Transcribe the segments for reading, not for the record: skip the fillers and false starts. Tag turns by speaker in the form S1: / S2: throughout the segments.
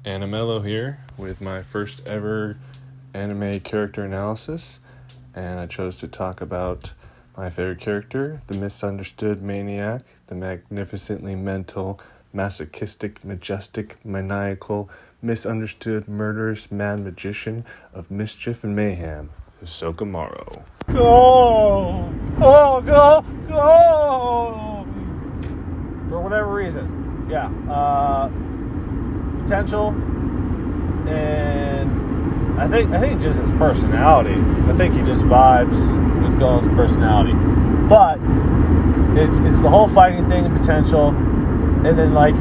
S1: AniMellow here with my first ever anime character analysis, and I chose to talk about my favorite character, the misunderstood maniac, the magnificently mental, masochistic, majestic, maniacal, misunderstood, murderous, mad magician of mischief and mayhem, Hisoka Morow.
S2: Go! Oh, go! Go! For whatever reason. Yeah. Potential. And I think just his personality. I think he just vibes with Go's personality. But it's the whole fighting thing and potential. And then, like,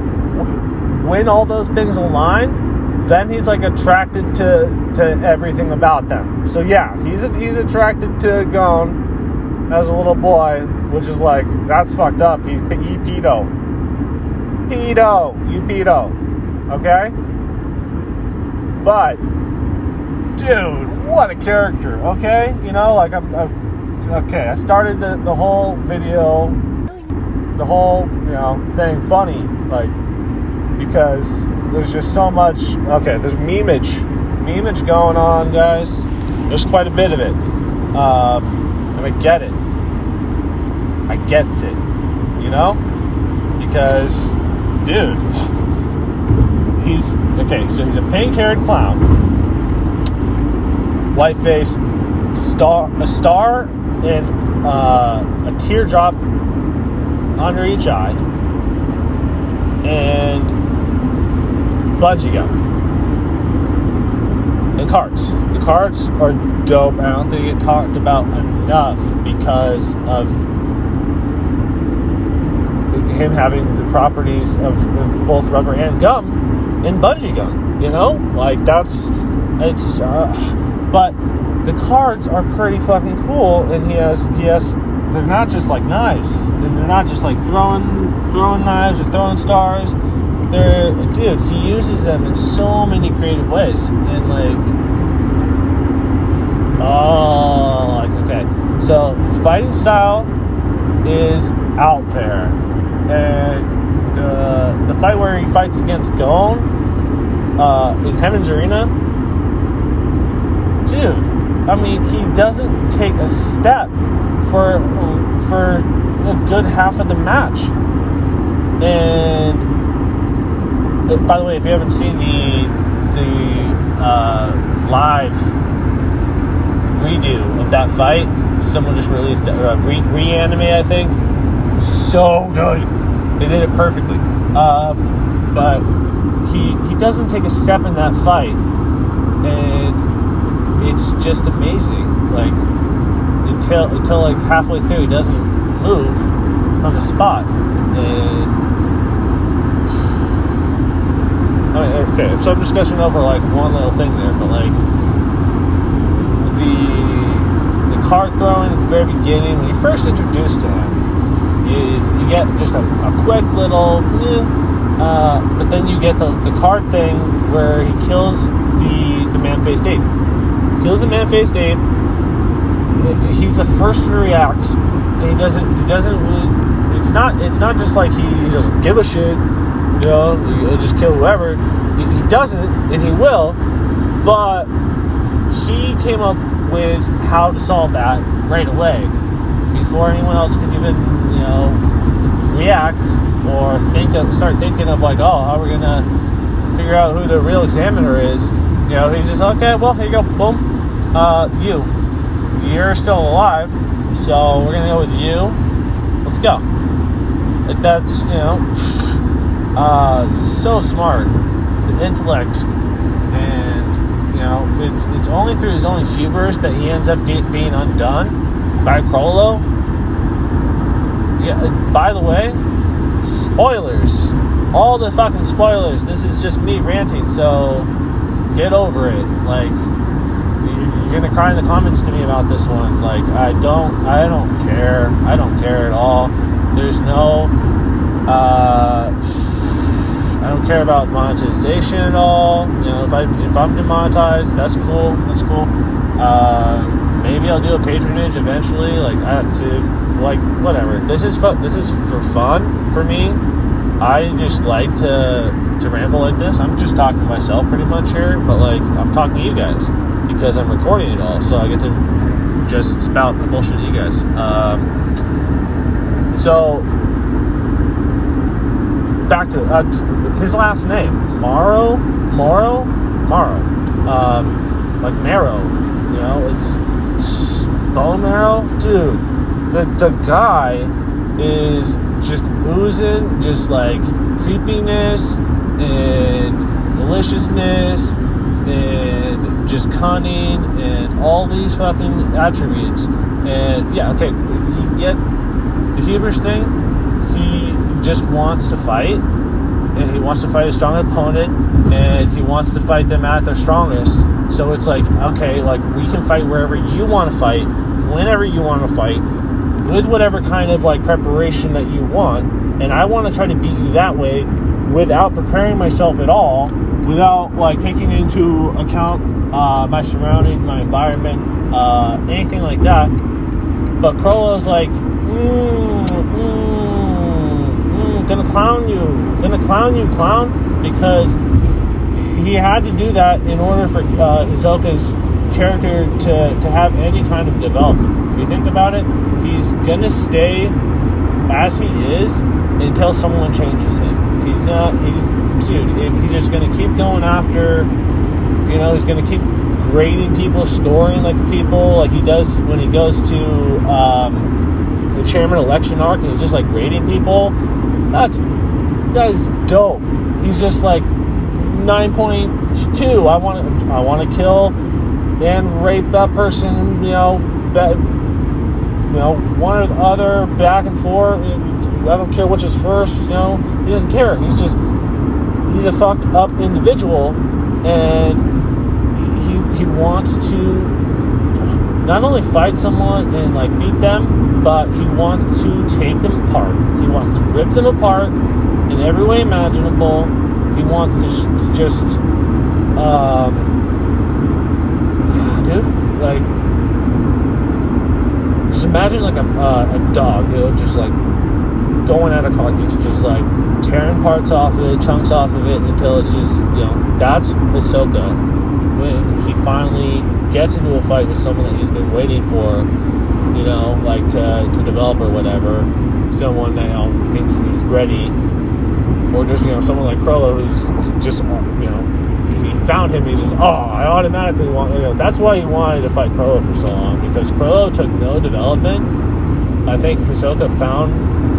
S2: when all those things align, then he's, like, attracted to everything about them. So, yeah, he's attracted to Gon as a little boy, which is, like, that's fucked up. He pedo. You pedo. Okay? But, dude, what a character, okay? You know, like, I started the whole video, the whole, thing funny, like, because there's just so much, there's memeage going on, guys. There's quite a bit of it. And I get it. I gets it, because, dude, he's a pink-haired clown, white face, a star, and a teardrop under each eye, and bungee gun, and cards. The cards are dope. I don't think it talked about enough because of him having the properties of both rubber and gum in bungee gun, like but the cards are pretty fucking cool, and he has they're not just like knives, and they're not just like throwing knives or throwing stars. He uses them in so many creative ways, and so his fighting style is out there, and the fight where he fights against Gon in Heaven's Arena, dude, I mean, he doesn't take a step for a good half of the match. And by the way, if you haven't seen the live redo of that fight, someone just released Reanimate, I think. So good. They did it perfectly. But he doesn't take a step in that fight, and it's just amazing. Like until like halfway through, he doesn't move from his spot. And so I'm just gushing over like one little thing there, but like the card throwing at the very beginning, when you're first introduced to him, you get just a quick little, but then you get the card thing where he kills the man-faced ape. Kills the man-faced ape. He's the first to react. And he doesn't really, it's not just like he doesn't give a shit. He'll just kill whoever. He doesn't, and he will. But he came up with how to solve that right away, before anyone else could even, react or start thinking of like, oh, how are we gonna figure out who the real examiner is? He's just, okay, well, here you go, boom. You're still alive, so we're gonna go with you. Let's go. Like, that's, so smart. The intellect, and it's only through his own hubris that he ends up being undone by Crollo. Yeah. By the way, spoilers. All the fucking spoilers. This is just me ranting, so get over it. Like, you're gonna cry in the comments to me about this one. Like, I don't care. I don't care at all. There's no I don't care about monetization at all. If I'm demonetized, that's cool. Maybe I'll do a patronage eventually. Whatever. This is for fun for me. I just like to ramble like this. I'm just talking to myself pretty much here, but like I'm talking to you guys because I'm recording it all, so I get to just spout the bullshit to you guys. So back to his last name, Morow, like marrow. You know, it's bone marrow, dude. The guy is just oozing just like creepiness and maliciousness and just cunning and all these fucking attributes. And yeah, okay, you get the Huber's thing. He just wants to fight, and he wants to fight a strong opponent, and he wants to fight them at their strongest. So it's like, okay, like we can fight wherever you want to fight, whenever you want to fight, with whatever kind of like preparation that you want, and I want to try to beat you that way without preparing myself at all, without like taking into account my surroundings, my environment, anything like that. But Crollo's like, gonna clown you, clown, because he had to do that in order for Hisoka's character to have any kind of development. If you think about it, he's gonna stay as he is until someone changes him. He's just gonna keep going after, you know, he's gonna keep grading people, scoring like people, like he does when he goes to the chairman election arc, and he's just like grading people. That's dope. He's just like 9.2. I want to kill and rape that person. You know, one or the other, back and forth. I don't care which is first. You know, he doesn't care. He's a fucked up individual, and he wants to not only fight someone and like beat them, but he wants to take them apart. He wants to rip them apart in every way imaginable. He wants to just imagine like a dog, dude, just like going at a carcass, just like tearing parts off of it, chunks off of it, until it's just, you know, that's Hisoka when he finally gets into a fight with someone that he's been waiting for, you know, like to develop or whatever, someone that, you know, thinks he's ready, or just, you know, someone like Crollo who's just, you know, he found him, he's just, I automatically want, you know, that's why he wanted to fight Crollo for so long, because Crollo took no development. I think Hisoka found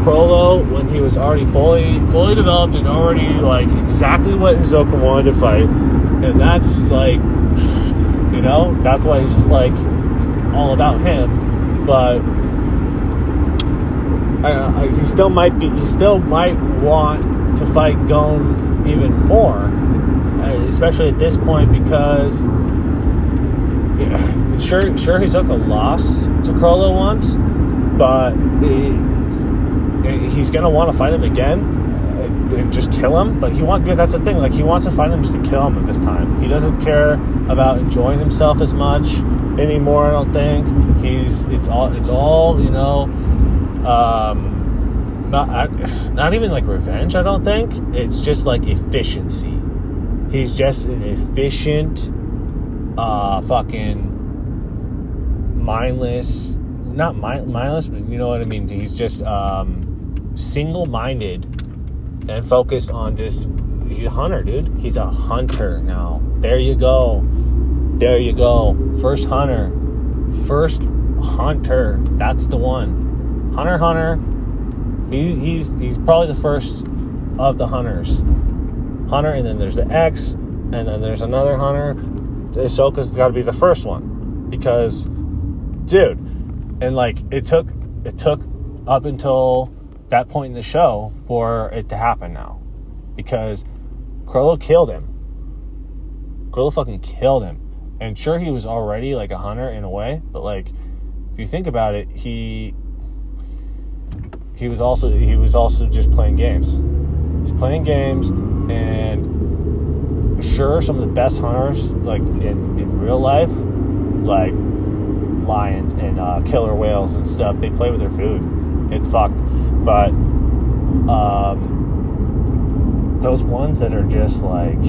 S2: Crollo when he was already fully developed and already like exactly what Hisoka wanted to fight, and that's like, you know, that's why he's just like all about him. But he still might want to fight Gon even more, especially at this point, because sure Hisoka lost to Crollo once, but he's gonna want to fight him again and just kill him. But that's the thing, like he wants to fight him just to kill him at this time. He doesn't care about enjoying himself as much anymore, I don't think. It's all you know, not even like revenge, I don't think. It's just like efficiency. He's just an efficient fucking mindless, not mindless, but you know what I mean. He's just single-minded and focused on just, he's a hunter, dude. He's a hunter now. There you go. First hunter. That's the one. Hunter. He's probably the first of the hunters. Hunter, and then there's the X, and then there's another hunter. Hisoka's got to be the first one, because, dude, and like it took up until that point in the show for it to happen now, because Crollo killed him. Crollo fucking killed him, and sure, he was already like a hunter in a way, but like if you think about it, he was also just playing games. He's playing games, and sure, some of the best hunters, like in real life, like lions and killer whales and stuff, they play with their food. It's fucked. But those ones that are just like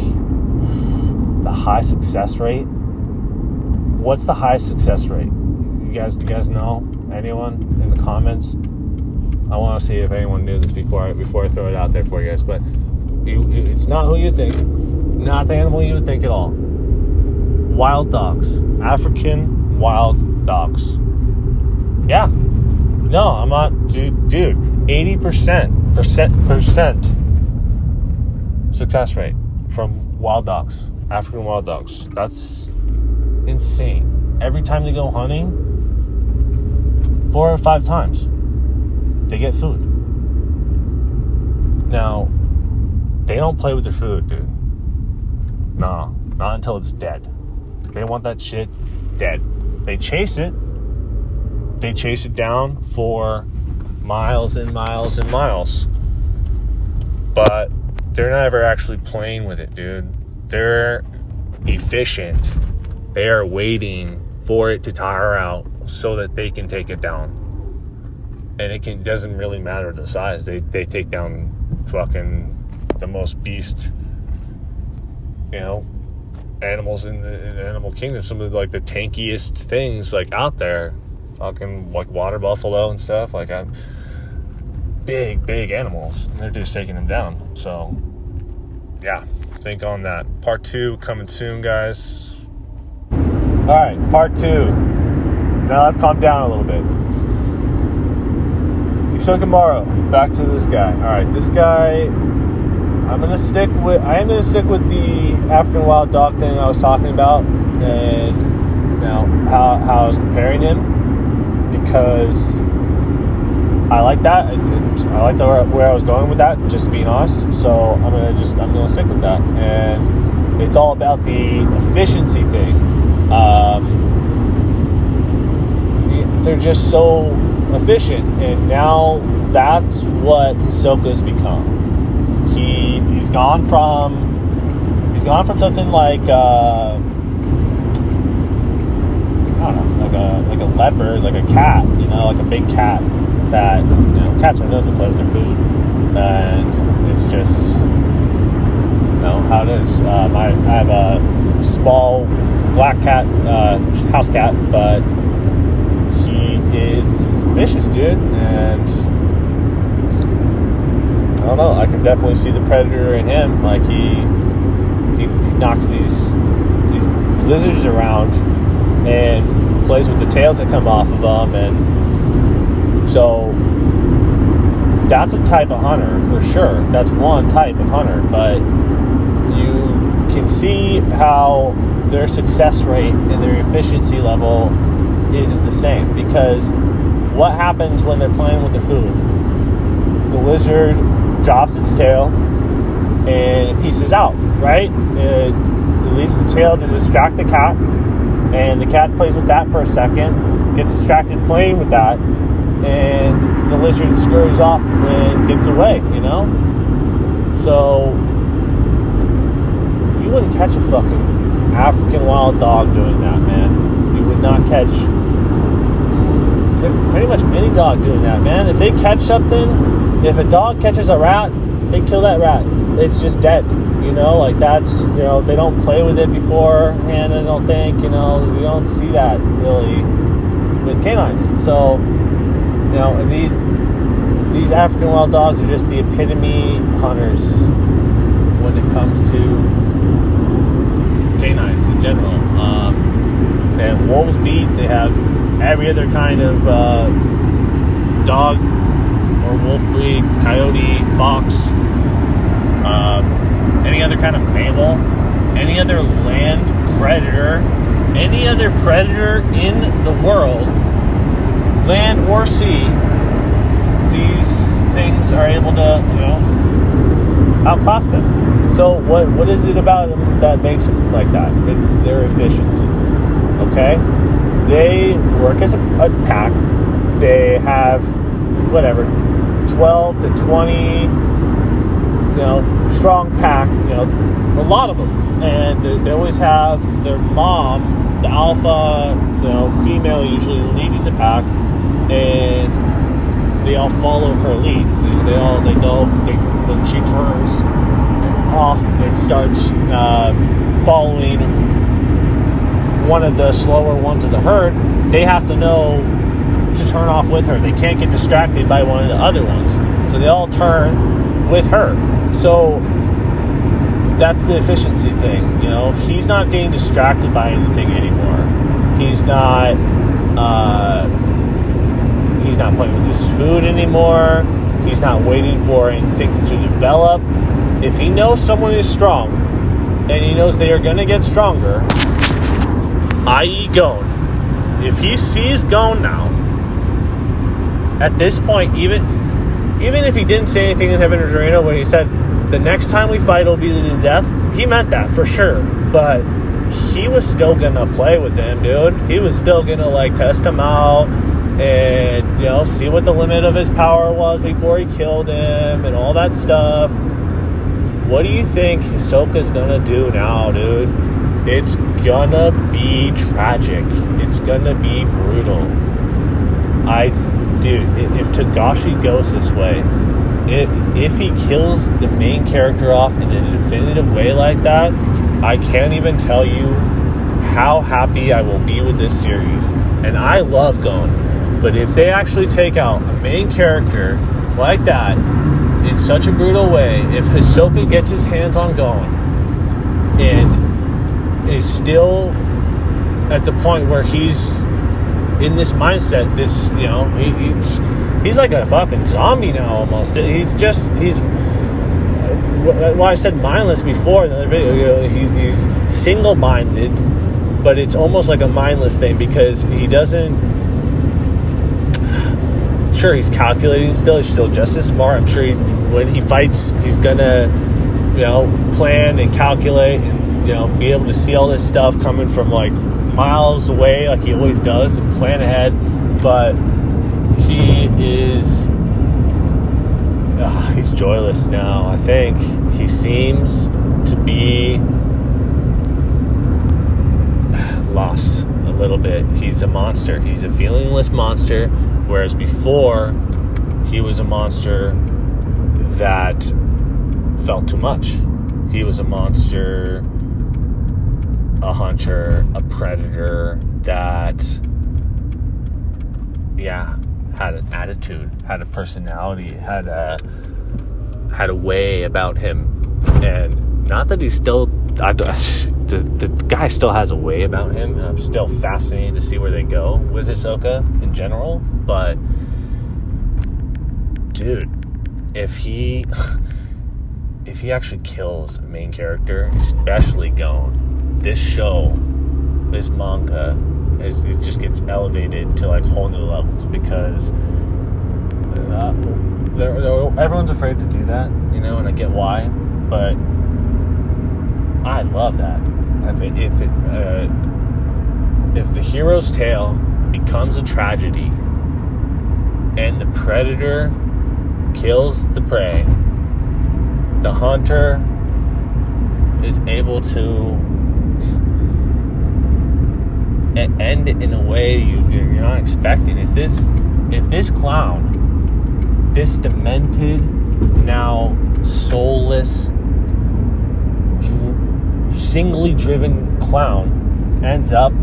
S2: the high success rate. What's the high success rate? Do you guys know? Anyone in the comments? I want to see if anyone knew this before I throw it out there for you guys. But it's not who you think. Not the animal you would think at all. Wild dogs. African wild dogs. Yeah. No, I'm not. Dude, 80% success rate from wild dogs. African wild dogs. That's insane. Every time they go hunting, 4 or 5 times, they get food. Now, they don't play with their food, dude. No, not until it's dead. They want that shit dead. They chase it. They chase it down for miles and miles and miles. But they're never actually playing with it, dude. They're efficient. They are waiting for it to tire out so that they can take it down. And it doesn't really matter the size. They take down fucking the most beast, animals in the animal kingdom. Some of like the tankiest things like out there, fucking like water buffalo and stuff. Like big animals. And they're just taking them down. So yeah, think on that. Part 2 coming soon, guys. All right, part 2. Now I've calmed down a little bit. Hisoka Morow. Back to this guy. All right, this guy. I am gonna stick with the African wild dog thing I was talking about, and how I was comparing him, because I like that. I like where I was going with that. Just being honest. So I'm gonna stick with that, and it's all about the efficiency thing. They're just so efficient, and now that's what Hisoka's become. He's gone from something like I don't know, like a leopard, like a cat, like a big cat that cats are known to play with their food, and it's just how it is. I have a small black cat, house cat, but he is vicious, dude, and I don't know. I can definitely see the predator in him. Like he knocks these lizards around and plays with the tails that come off of them, and so that's a type of hunter for sure. That's one type of hunter, but you can see how their success rate and their efficiency level isn't the same, because what happens when they're playing with the food? The lizard drops its tail and it pieces out, right? It leaves the tail to distract the cat, and the cat plays with that for a second, gets distracted playing with that, and the lizard scurries off and gets away, So you wouldn't catch a fucking African wild dog doing that, man. You would not catch pretty much any dog doing that, man. If they catch something, if a dog catches a rat, they kill that rat. It's just dead, like that's, they don't play with it beforehand, I don't think, you don't see that really with canines. So, and these African wild dogs are just the epitome hunters when it comes to canines in general. They have wolves beat, they have every other kind of dog or wolf breed, coyote, fox, any other kind of mammal, any other land predator, any other predator in the world, land or sea. These things are able to, outclass them. So what is it about them that makes them like that? It's their efficiency. Okay? They work as a pack. They have 12 to 20 strong pack, a lot of them, and they always have their mom, the alpha, female usually leading the pack, and they all follow her lead. They go when she turns off and starts following one of the slower ones of the herd, they have to know to turn off with her. They can't get distracted by one of the other ones. So they all turn with her. So that's the efficiency thing, He's not getting distracted by anything anymore. He's not playing with his food anymore. He's not waiting for things to develop. If he knows someone is strong and he knows they are going to get stronger, i.e. Gon, if he sees Gon now, at this point, even if he didn't say anything in Heaven or Arena when he said, the next time we fight will be to the death, he meant that for sure. But he was still going to play with him, dude. He was still going to, test him out and, see what the limit of his power was before he killed him and all that stuff. What do you think Hisoka's going to do now, dude? It's gonna be tragic. It's gonna be brutal. If Togashi goes this way, if he kills the main character off in a definitive way like that, I can't even tell you how happy I will be with this series. And I love Gon, but if they actually take out a main character like that in such a brutal way, if Hisoka gets his hands on Gon and is still at the point where he's in this mindset, he's like a fucking zombie now almost. He's well, I said mindless before in the other video, he's single-minded, but it's almost like a mindless thing because he doesn't, sure, he's calculating he's still just as smart. I'm sure when he fights, he's gonna, plan and calculate and, be able to see all this stuff coming from miles away like he always does and plan ahead. But he's joyless now. I think he seems to be lost a little bit. He's a monster. He's a feelingless monster, whereas before he was a monster that felt too much. He was a monster, a hunter, a predator that, had an attitude, had a personality, had a way about him. And not that he's still, the guy still has a way about him, and I'm still fascinated to see where they go with Hisoka in general. But, dude, if he actually kills a main character, especially Gon, this manga, it just gets elevated to whole new levels because everyone's afraid to do that, and I get why, but I love that. If the hero's tale becomes a tragedy and the predator kills the prey, the hunter is able to end it in a way you're not expecting. If this clown, this demented, now soulless, singly driven clown ends up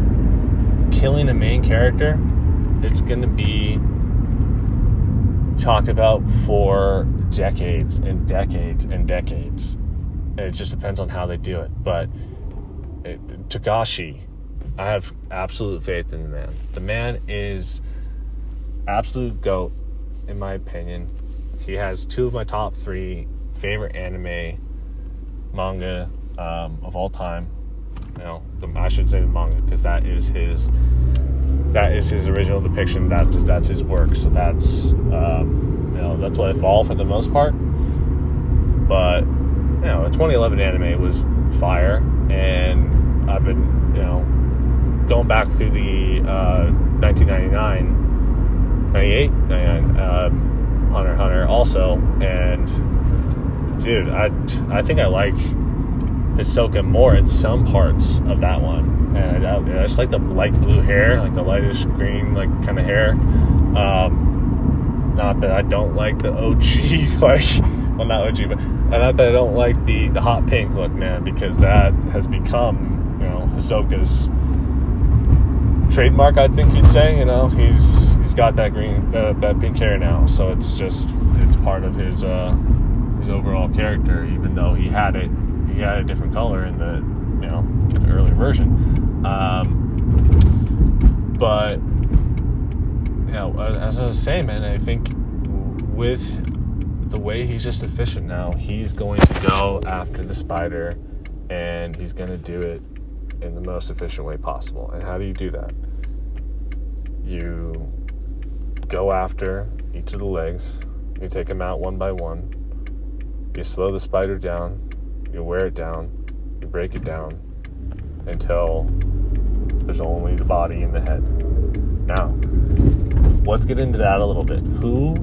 S2: killing a main character, it's going to be talked about for decades and decades and decades. And it just depends on how they do it. But Togashi, I have absolute faith in the man. The man is absolute GOAT, in my opinion. He has two of my top 3 favorite anime manga of all time. I should say the manga because that is his original depiction. That's his work. So that's that's what I follow for the most part. But the 2011 anime was fire, and I've been going back through the 1998 Hunter x Hunter also, and dude, I think I like Hisoka more in some parts of that one, and I just like the light blue hair, like the lightish green kind of hair. Not that I don't like the OG
S1: well, not OG, but not that I don't like the hot pink look, man, because that has become, Hisoka's trademark, I think you'd say. He's got that green, that pink hair now, so it's part of his overall character, even though he had a different color in the earlier version. But as I was saying, man, I think with the way he's just efficient now, he's going to go after the spider, and he's going to do it in the most efficient way possible. And how do you do that? You go after each of the legs, you take them out one by one, you slow the spider down, you wear it down, you break it down until there's only the body and the head. Now, let's get into that a little bit. Who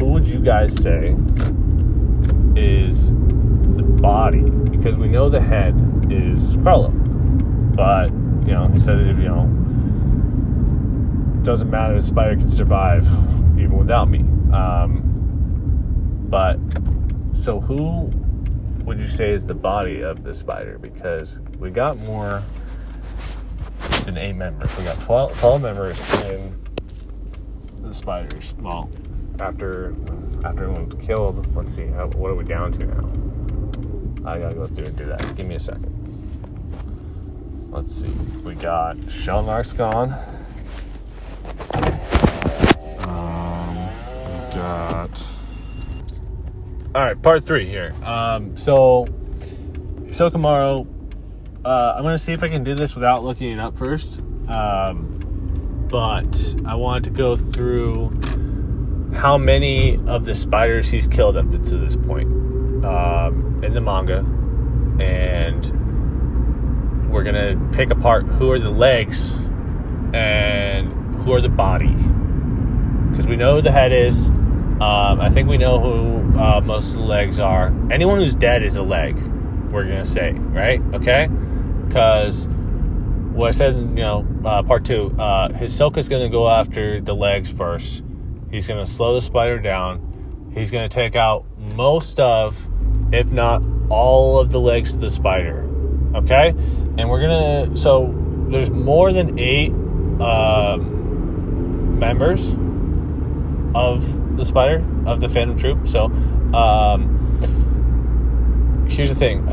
S1: would you guys say is the body? Because we know the head is Carlo, but he said it. Doesn't matter. The spider can survive even without me. But so who would you say is the body of the spider? Because we got more than 8 members. We got 12 members in the spiders. Well, after everyone's killed, let's see, what are we down to now? I gotta go through and do that. Give me a second. Let's see. We got Shellnark's gone. We got... Alright, part 3 here. So, Hisoka Morow, I'm going to see if I can do this without looking it up first. But I wanted to go through how many of the spiders he's killed up to this point in the manga. And we're going to pick apart who are the legs and who are the body. Because we know who the head is. I think we know who most of the legs are. Anyone who's dead is a leg, we're going to say, right? Okay? Because what I said in, part 2, Hisoka's going to go after the legs first. He's going to slow the spider down. He's going to take out most of, if not all of the legs of the spider. Okay? And we're going to... So, there's more than 8 members of the spider, of the Phantom Troop. So, here's the thing.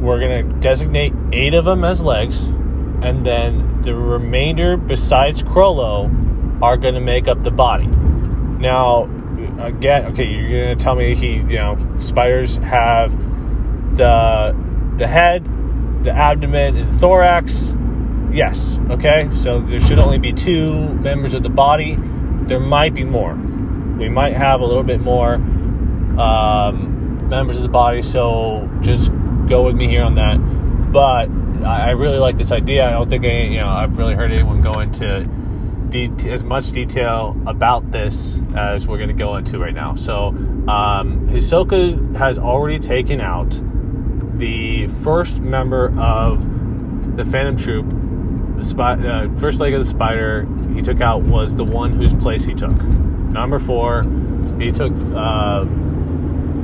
S1: We're going to designate 8 of them as legs, and then the remainder, besides Crollo, are going to make up the body. Now, again, okay, you're going to tell me spiders have the head, the abdomen, and the thorax. Yes, okay? So there should only be 2 members of the body. There might be more. We might have a little bit more members of the body, so just go with me here on that. But I really like this idea. I don't think I've really heard anyone go into as much detail about this as we're going to go into right now. So Hisoka has already taken out the first member of the Phantom Troop. The first leg of the spider he took out was the one whose place he took. Number 4, he took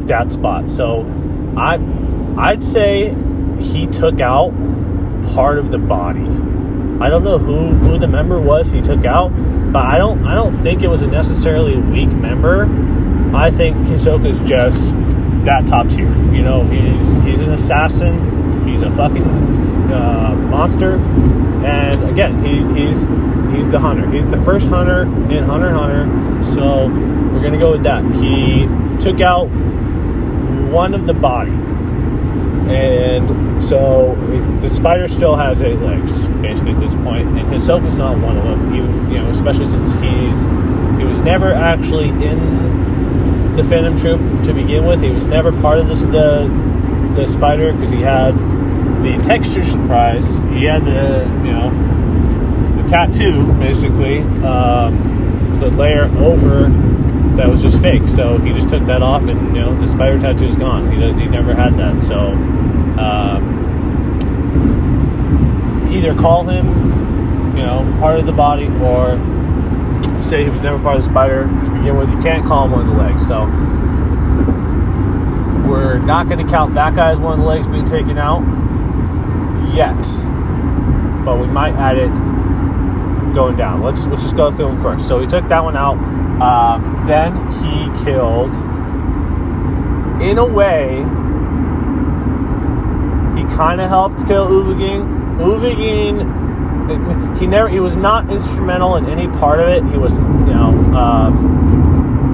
S1: that spot. So I'd say he took out part of the body. I don't know who the member was he took out, but I don't think it was a necessarily weak member. I think Hisoka's just that top tier. He's an assassin. He's a fucking monster. And again, he's the hunter. He's the first hunter in Hunter x Hunter. So we're gonna go with that. He took out one of the body. And so the spider still has 8 legs, basically, at this point, and Hisoka's not one of them. Especially since he was never actually in the Phantom Troop to begin with. He was never part of the spider, because he had the texture surprise. He had the tattoo, basically, the layer over that was just fake. So he just took that off, and the spider tattoo is gone. He never had that. So either call him part of the body, or say he was never part of the spider to begin with. You can't call him one of the legs. So
S2: we're not going to count that guy as one of the legs being taken out yet, but we might add it going down. Let's just go through them first. So we took that one out. Then he killed, in a way, he kind of helped kill Uvagin. He was not instrumental in any part of it. He wasn't,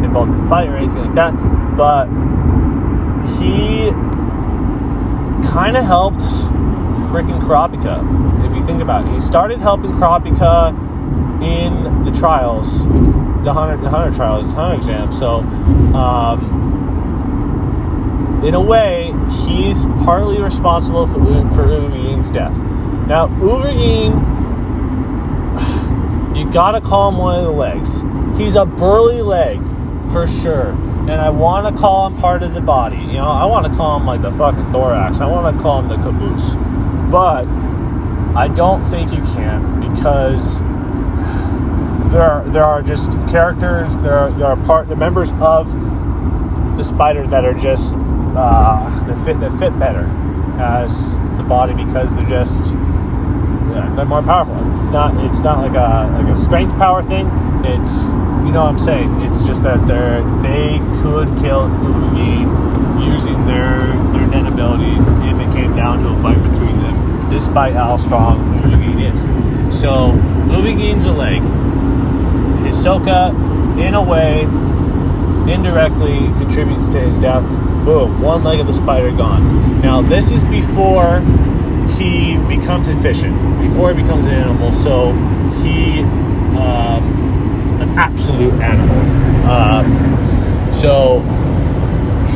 S2: involved in the fight or anything like that. But he kind of helped freaking Kurapika. If you think about it, he started helping Kurapika in the trials, the hunter trials, hunter exam. So, in a way, he's partly responsible for Uvagin's death. Now, Uvagin, you gotta call him one of the legs. He's a burly leg, for sure. And I want to call him part of the body. I want to call him like the fucking thorax. I want to call him the caboose. But I don't think you can, because there are just characters, there are members of the spider that are just that fit better as the body, because they're more powerful. It's not like a strength power thing. It's, what I'm saying. It's just that they could kill Uvagin using their net abilities if it came down to a fight between them, despite how strong Uvagin is. So Uvagin's a leg. Hisoka, in a way, indirectly contributes to his death. Boom, one leg of the spider gone. Now, this is before he becomes efficient, before he becomes an animal. So he, an absolute animal. So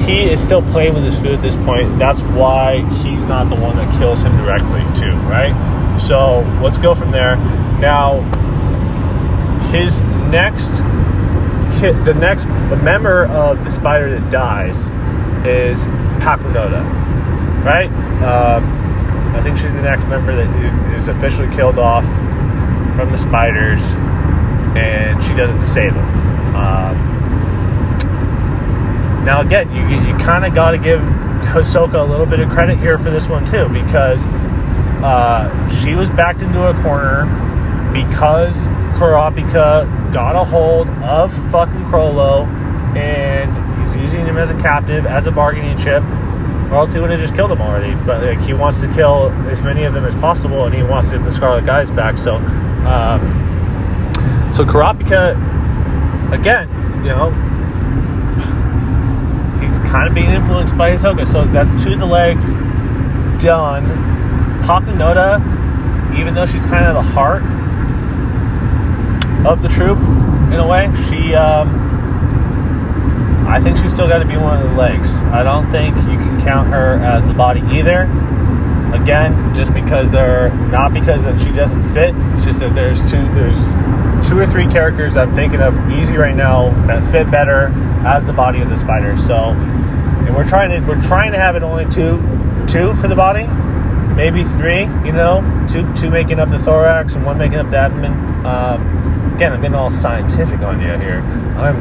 S2: he is still playing with his food at this point. That's why he's not the one that kills him directly, too, right? So let's go from there. Now, his the member of the spider that dies is Hakunoda, right? I think she's the next member that is officially killed off from the spiders, and she does it to save him. Now again, you kind of got to give Hisoka a little bit of credit here for this one too, because she was backed into a corner because Kurapika got a hold of fucking Crollo, and he's using him as a captive, as a bargaining chip, or else he would have just killed him already. But he wants to kill as many of them as possible, and he wants to get the Scarlet Guys back. So Kurapika, again, he's kind of being influenced by Hisoka. So that's two of the legs done. Hakunoda, even though she's kind of the heart of the troop, in a way, I think she's still got to be one of the legs. I don't think you can count her as the body either. Again, just because not because that she doesn't fit. It's just that there's two or three characters I'm thinking of easy right now that fit better as the body of the spider. So, and we're trying to have it only two for the body, maybe three. Two making up the thorax and one making up the abdomen. Again, I'm getting all scientific on you here. I'm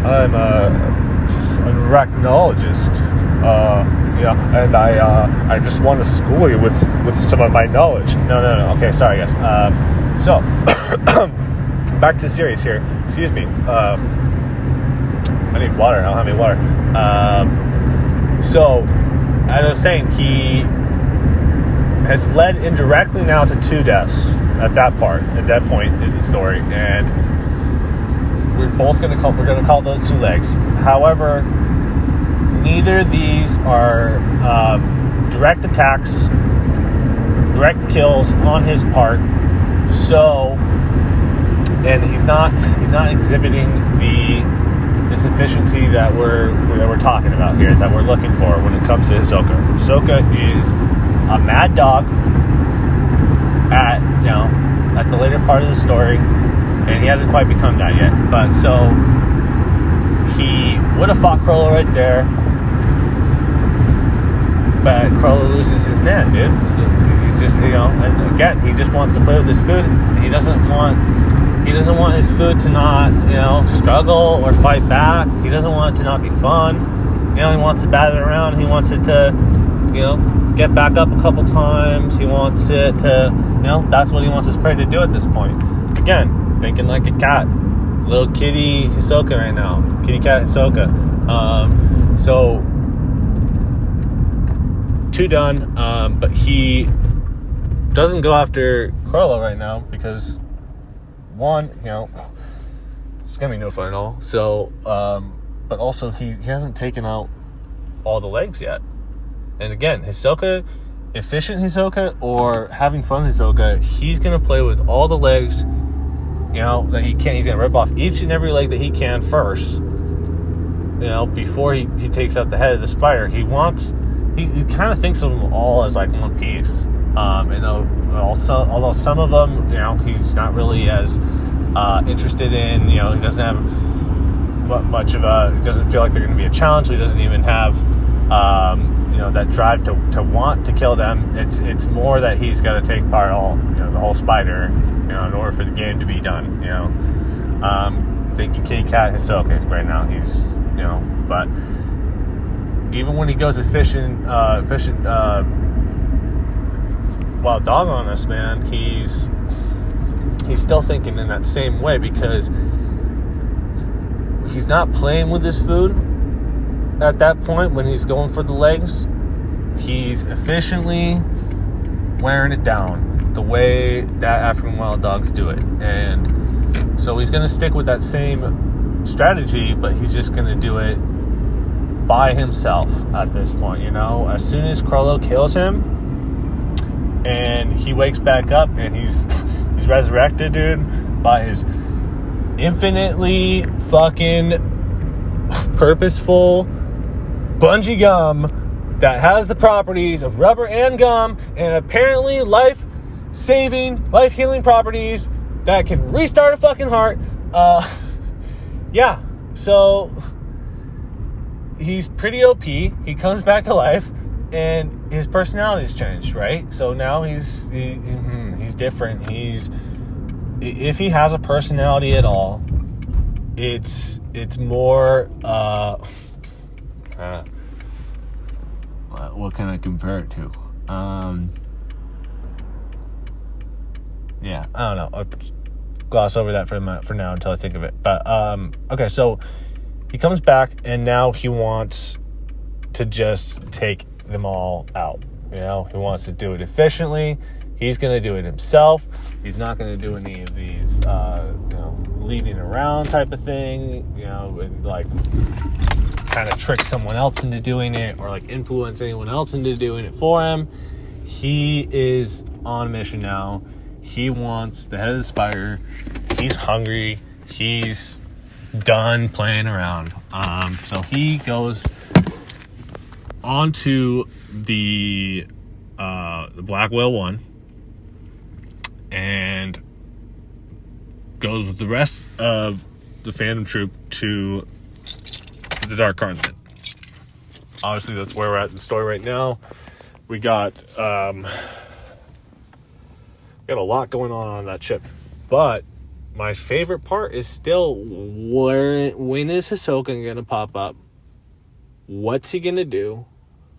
S2: an arachnologist, and I just want to school you with some of my knowledge. No. Okay, sorry, guys. So, back to the series here. Excuse me. I need water. I don't have any water. So, as I was saying, he has led indirectly now to 2 deaths at that point in the story, and we're gonna call those 2 legs. However, neither of these are direct attacks, direct kills on his part. So, and he's not exhibiting this efficiency that we're talking about here, that we're looking for when it comes to Hisoka. Hisoka is a mad dog at the later part of the story, and he hasn't quite become that yet. But so he would have fought Crollo right there, but Crollo loses his net, dude. He's just and again, he just wants to play with his food, and he doesn't want his food to not struggle or fight back. He doesn't want it to not be fun. He wants to bat it around. He wants it to, get back up a couple times. He wants it to, that's what he wants his prey to do at this point. Again, thinking like a cat. Little kitty Hisoka right now. Kitty cat Hisoka. So, 2 done. But he doesn't go after Carlo right now because, one, it's going to be no fun at all. So, but also he hasn't taken out all the legs yet. And again, Hisoka, efficient Hisoka or having fun Hisoka, he's going to play with all the legs, that he can. He's going to rip off each and every leg that he can first, before he takes out the head of the spider. He kind of thinks of them all as like one piece. And although some of them, he's not really as interested in, he doesn't have much of he doesn't feel like they're going to be a challenge, so he doesn't even have, that drive to want to kill them. It's more that he's got to take part the whole spider, in order for the game to be done, thinking kitty cat Hisoka right now. He's, but even when he goes efficient, wild dog on us, man, he's still thinking in that same way because he's not playing with his food at that point when he's going for the legs. He's efficiently wearing it down the way that African wild dogs do it. And so he's going to stick with that same strategy, but he's just going to do it by himself at this point, As soon as Carlo kills him and he wakes back up and he's resurrected, dude, by his infinitely fucking purposeful bungee gum that has the properties of rubber and gum and apparently life-saving, life-healing properties that can restart a fucking heart. Yeah, so he's pretty OP. He comes back to life and his personality's changed, right? So now he's different. If he has a personality at all, it's more what can I compare it to? Yeah, I don't know. I'll gloss over that for now until I think of it. But okay, so he comes back and now he wants to just take them all out. He wants to do it efficiently. He's going to do it himself. He's not going to do any of these, leading around type of thing, and like kind of trick someone else into doing it or like influence anyone else into doing it for him. He is on a mission now. He wants the head of the spider. He's hungry. He's done playing around. So he goes onto the Black Whale 1 and goes with the rest of the Phantom Troop to the Dark Continent. Obviously, that's where we're at in the story right now. We got a lot going on that ship, but my favorite part is still when is Hisoka gonna pop up? What's he gonna do?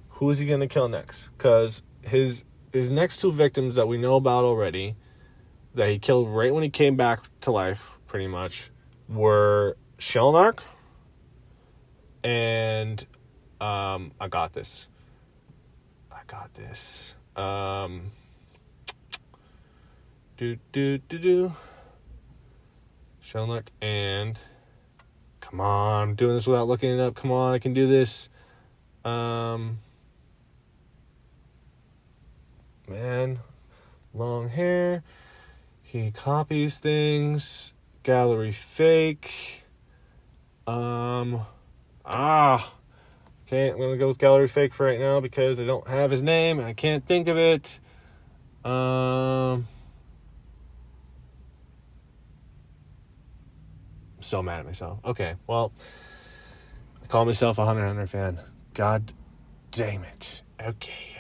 S2: Who's he gonna kill next? Because his next 2 victims that we know about already, that he killed right when he came back to life, pretty much, were Shellnark and I got this. Shellnark and come on, I'm doing this without looking it up. Come on, I can do this. Man, long hair. He copies things. Gallery fake. Okay, I'm gonna go with gallery fake for right now because I don't have his name and I can't think of it. I'm so mad at myself. Okay, well, I call myself a Hunter fan. God damn it. Okay.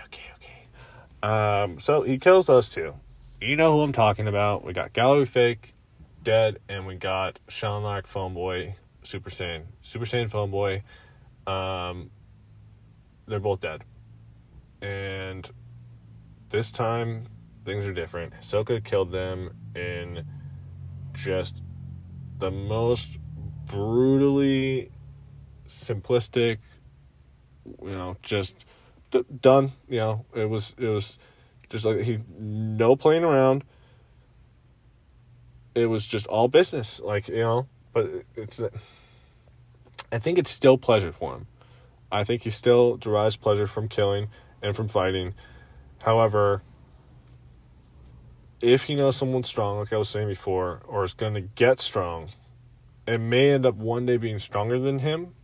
S2: So he kills those 2. You know who I'm talking about. We got Gallery Fake dead, and we got Shellnark Phone Boy, Super Saiyan Phone Boy.
S1: they're both dead. And this time, things are different. Hisoka killed them in just the most brutally simplistic, just done. It was just like no playing around. It was just all business, but I think it's still pleasure for him. I think he still derives pleasure from killing and from fighting. However, if he knows someone's strong, like I was saying before, or is going to get strong, and may end up one day being stronger than him,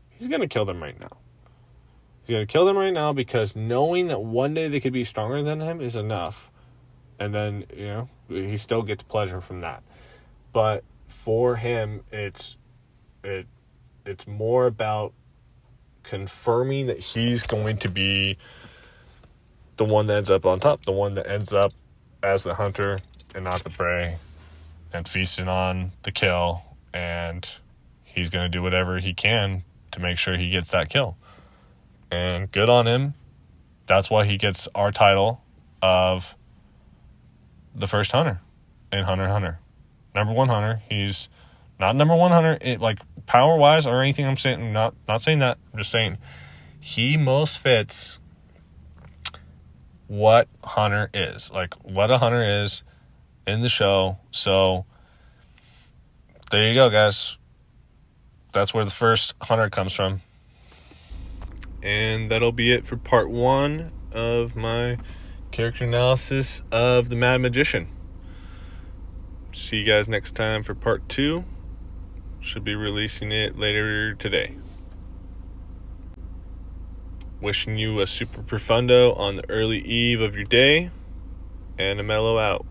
S1: he's going to kill them right now. He's going to kill them right now because knowing that one day they could be stronger than him is enough. And then, he still gets pleasure from that. But for him, it's more about confirming that he's going to be the one that ends up on top, the one that ends up as the hunter and not the prey, and feasting on the kill, and he's going to do whatever he can to make sure he gets that kill. And good on him. That's why he gets our title of the first hunter in Hunter x Hunter. Number one hunter. He's not number one hunter, power-wise or anything I'm saying. Not saying that. I'm just saying he most fits what Hunter is. What a hunter is in the show. So there you go, guys. That's where the first hunter comes from. And that'll be it for part 1 of my character analysis of the Mad Magician. See you guys next time for part 2. Should be releasing it later today. Wishing you a super profundo on the early eve of your day. AniMellow out.